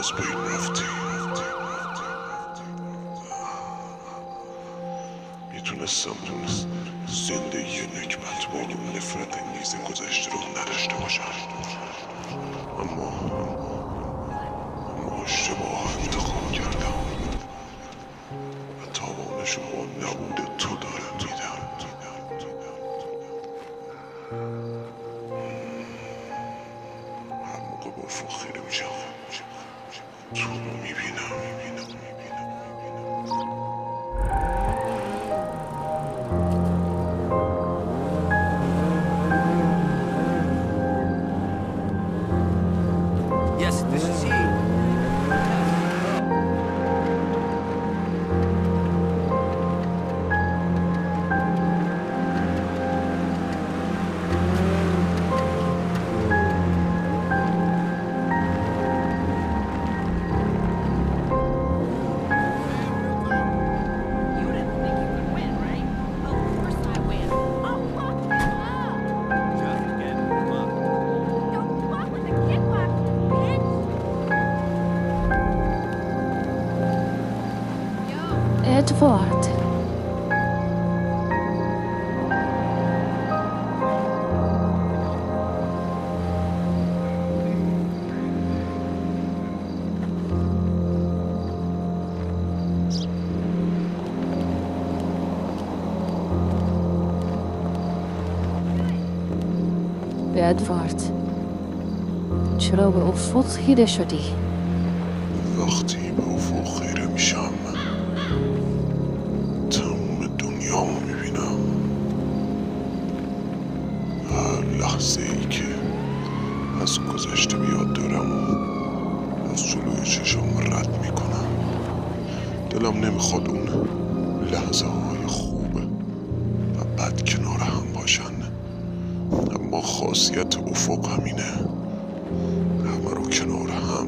از بین رفتی. میتونستم زندگی نکبت با اون نفرت انگیز گذشته رو نداشته باشم، اما اشتباه انتخاب کردم و تاوانش رو با نبود تو دارم میدم. هر موقع با افق خیره میشم تو رو میبینم. Yes, this is he. ادوارد، ادوارد، چرا به افق خیره شدی؟ وقتی به افق خیره میشم تمام دنیا رو میبینم. هر لحظه ای که از گذشته بیاد دارم و از جلوی چشم رد میکنم. دلم نمیخواد اون لحظه های خوب و بد کنار هم باشن، اما خاصیت افق همینه، همه رو کنار هم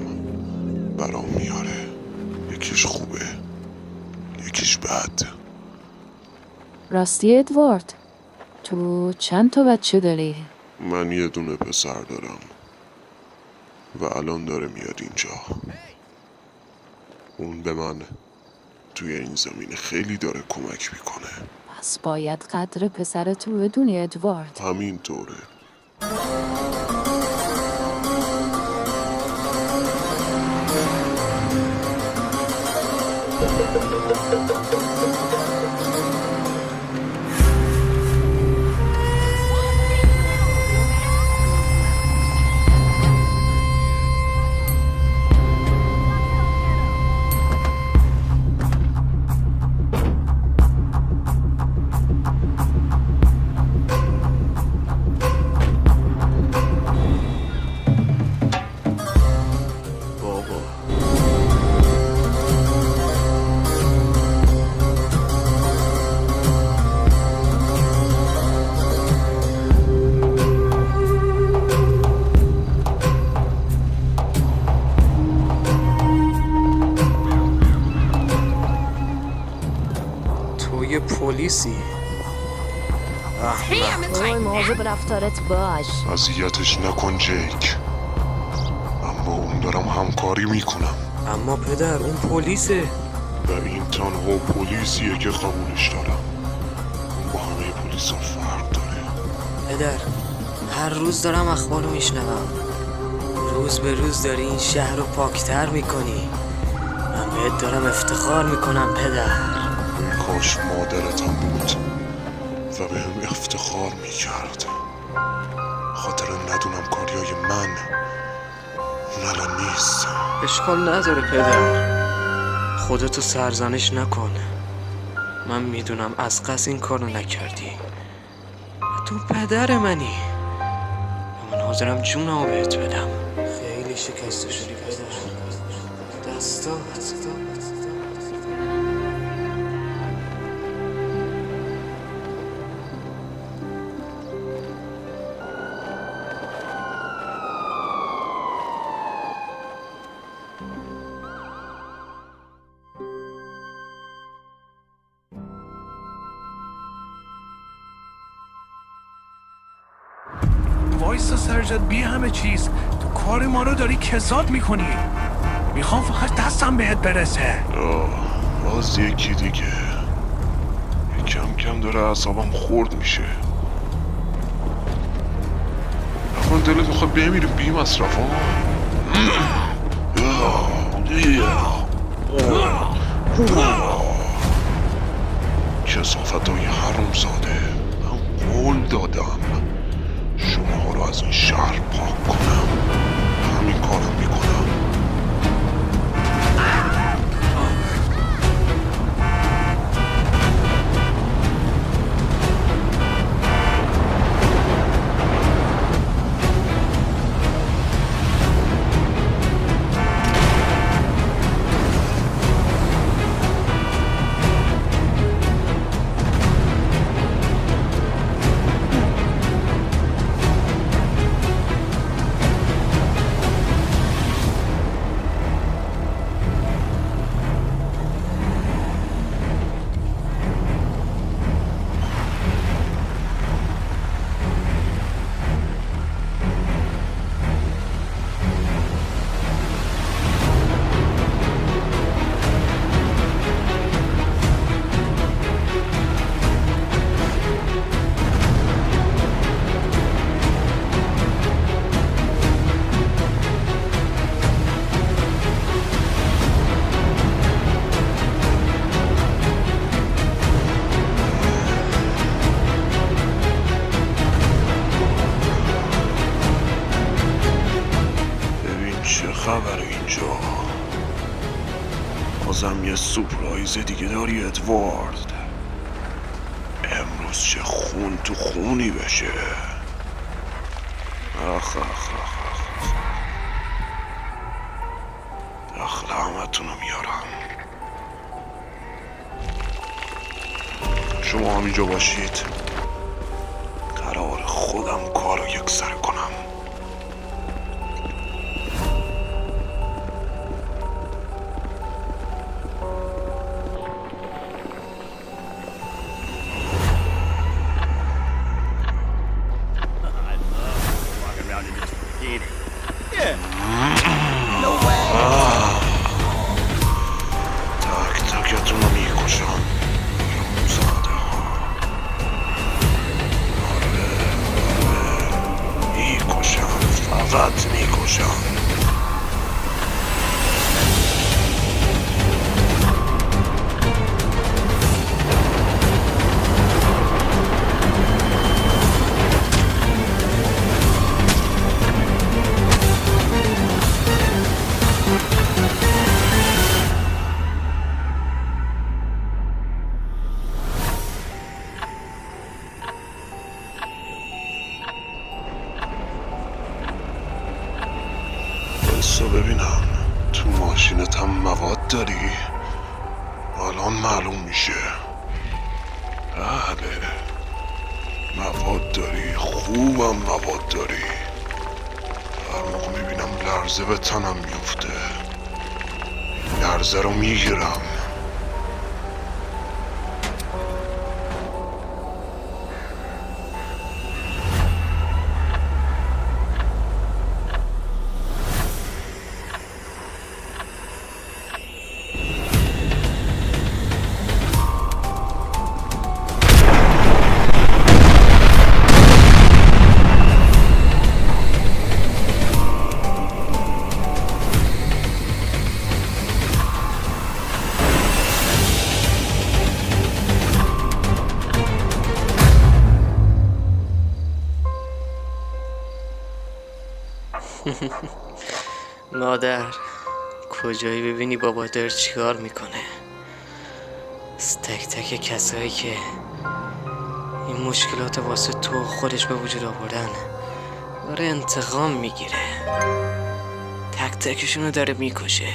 برام میاره. یکیش خوبه، یکیش بد. راستی ادوارد، تو چند تا بچه داری؟ من یه دونه پسر دارم و الان داره میاد اینجا. اون به من توی این زمین خیلی داره کمک میکنه. پس باید قدر پسرتو بدونی ادوارد. همین طوره. توی پلیسی. اوه، مواظب رفتارت باش. اذیتش نکن جیک. من با اون دارم همکاری میکنم اما پدر اون پلیسه. و این تنها پلیسیه که قبولش دارم. اون با همه پلیسا فرق داره. پدر هر روز دارم اخبارو میشنوم. روز به روز داری این شهر رو پاکتر میکنی. من بهت دارم افتخار میکنم پدر. کاش مادرتم بود و به هم افتخار میکرد. خاطر ندونم کاریای من اون الان نیست. اشکال نداره پدر، خودتو سرزنش نکن. من میدونم از قصد این کارو نکردی. تو پدر منی. من حاضرم جونمو بهت بدم. خیلی شکسته شدی پدر. دستات. وایسا سرجد بی همه چیز، تو کار ما رو داری کساد میکنی. میخوام فقط دستم بهت برسه. باز یکی دیگه. کم کم داره اعصابم خورد میشه. نکن دلت میخواد بمیری بی مصرف ها. کثافت های حروم زاده، من قول دادم شما رو از این شهر پاک کنم. همین کارم میکنم. خبر اینجا؟ بازم یه سورپرایز دیگه داری ادوارد؟ امروز چه خون تو خونی بشه. آخ داخل همتونو میارم. شما هم اینجا باشید. قرار خودم کارو یکسره کنم. تک تکتونو میکشم. زاده ها. آره میکشم. فقط میکشم. بسا ببینم تو ماشینت هم مواد داری؟ الان معلوم میشه. بله مواد داری. خوبم مواد داری. هر موقع میبینم لرزه به تنم میفته. لرزه رو میگیرم. مادر کجایی ببینی بابا داره چیکار میکنه. از تک تک کسایی که این مشکلات واسه تو خودش به وجود آوردن داره انتقام میگیره. تک تکشونو داره میکشه.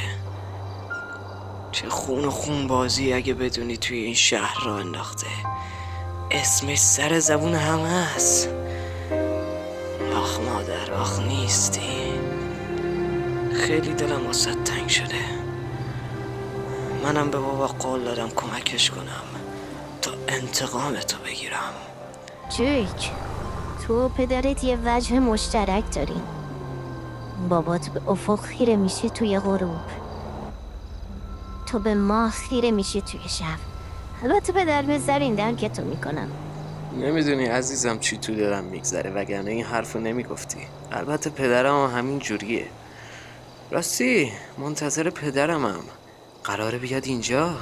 چه خون و خون بازی اگه بدونی توی این شهر را انداخته. اسمش سر زبون همه هست. آخ مادر آخ نیستی. خیلی دلم واسه تنگ شده. منم به بابا قول دادم کمکش کنم تا انتقام تو بگیرم. جیک، تو و پدرت یه وجه مشترک دارین. بابات به افق خیره میشه توی غروب. تو به ما خیره میشی توی شب. البته پدر بذاریندم که تو میکنم. نمیدونی عزیزم چی تو دلم میگذره، وگرنه این حرفو نمیگفتی. البته پدرم همین جوریه. راستی منتظر پدرمم، قراره بیاد اینجا.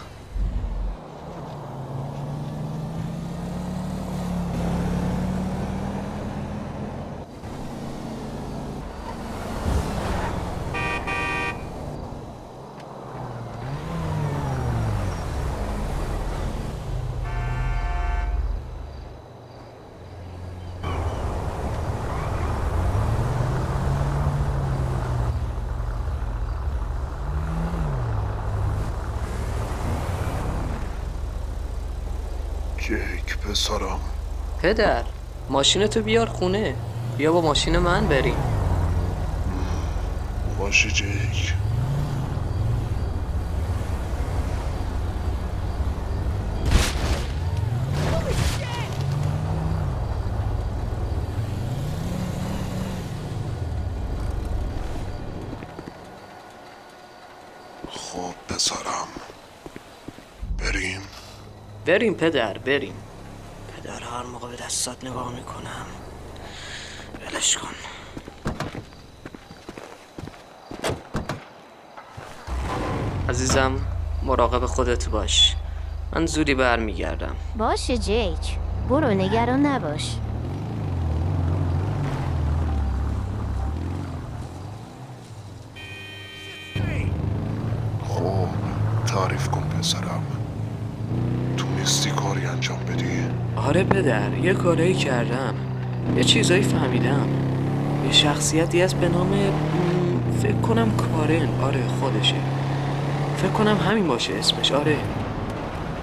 جیک پسرم، پدر ماشینتو بیار خونه، بیا با ماشین من بریم. باشه جیک. خب پسرم، بریم. بریم پدر، بریم. پدر هر موقع به دستات نگاه میکنم ولش کن. عزیزم مراقب خودت باش، من زودی برمیگردم. باشه جیک، برو نگران نباش. خب تعریف کن پسرم، تونستی کاری انجام بدی؟ آره پدر، یه کارایی کردم، یه چیزایی فهمیدم. یه شخصیتی هست به نام فکر کنم کارن. آره خودشه، فکر کنم همین باشه اسمش. آره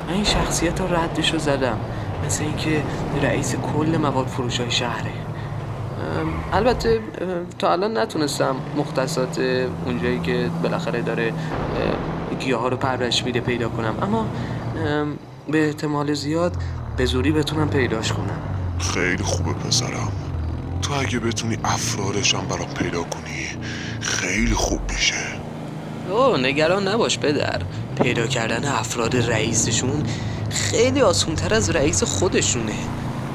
من این شخصیت رو ردشو زدم، مثل اینکه رئیس کل مواد فروشای شهره. البته تا الان نتونستم مختصات اونجایی که بالاخره داره گیاه ها رو پرورش میده پیدا کنم، اما به احتمال زیاد به زوری بتونم پیداش کنم. خیلی خوبه پسرم، تو اگه بتونی افرادش هم برام پیدا کنی خیلی خوب میشه. اوه نگران نباش پدر، پیدا کردن افراد رئیسشون خیلی آسونتر از رئیس خودشونه.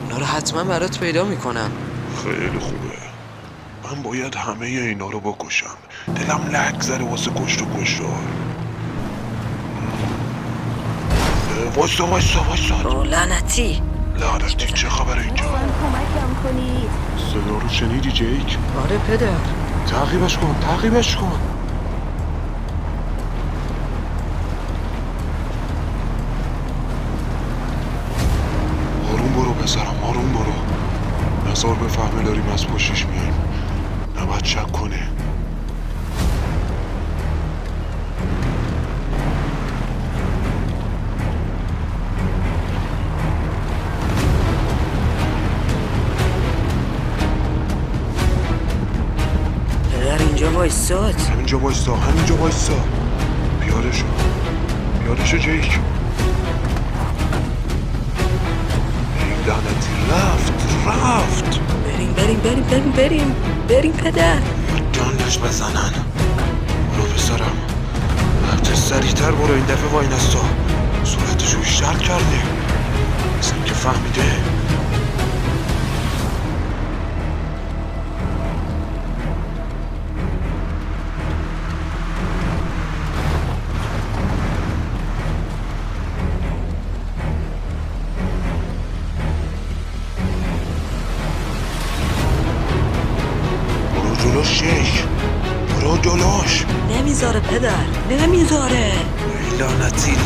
اونا رو حتما برات پیدا میکنم. خیلی خوبه، من باید همه اینا رو بکشم. دلم لک زده واسه کشت و کشتار. وایسا لعنتی چه خبره اینجا؟ لطفاً کمکم کنید. صدا رو شنیدی جیک؟ آره پدر. تعقیبش کن. آروم برو پسرم، آروم برو. نزار بفهمه داریم از پشتش میایم، نباید شک کنه. پدر اینجا وایساد. همینجا وایسا. پیاده شو جیک. ای لعنتی، رفت. بریم پدر. جانش بزنن. برو پسرم، هرچه سریعتر برو. این دفعه وای نستا، صورتشو بیشتر کرده، مثل اینکه فهمیده. برو جلوش. نمیذاره پدر، نمیذاره. ای لعنتی.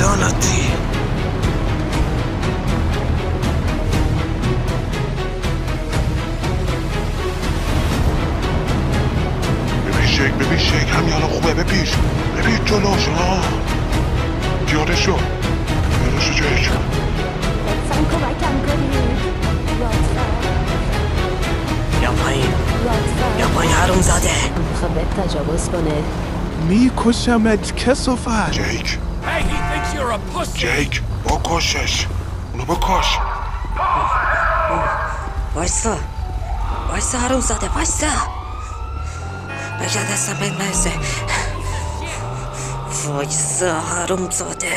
ببین شیک همین الان خوبه. ببین جلوش. پیاده شو جیک. لطفاً کمکم کنید. یا پایین حروم زاده. میخواد به تجاوز کنه. میکشمت کسافت. جیک Hey, he thinks you're a pussy. جیک بکشش، اونو بکش. وایسا حروم زاده، وایسا. بگه دستم بهت مرسه. وایسا حرومزاده.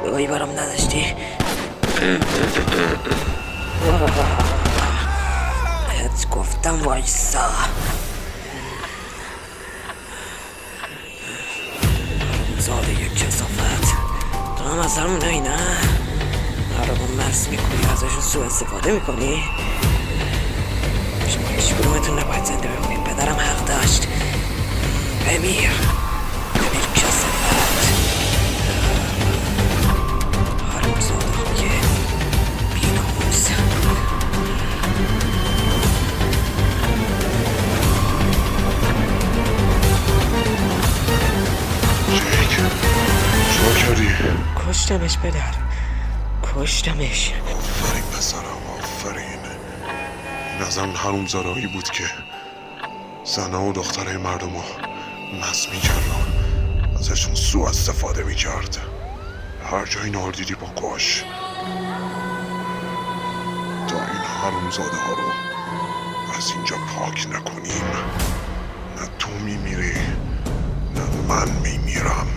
بگویی برام نداشتی؟ بهت گفتم وایسا. زاده یک کسافت. تو هم از همون نایی نه؟ هرابون مست میکنی ازشون سوء استفاده میکنی؟ شما هیچ کدومتون نباید زنده بمونید. پدرم حق داشت. بمیر کسافت. حروم زاده های بی‌ناموس. جیک چرا کردی؟ کشتمش پدر، کشتمش. آفرین پسرم، آفرین. این از اون حرومزادهایی بود که زنها و دخترهای مردم رو مست میکرد و ازشون سوء استفاده میکرد. هر جایی نار دیدی با کش. تا این حرومزاده ها رو از اینجا پاک نکنیم، نه تو میمیری نه من میمیرم.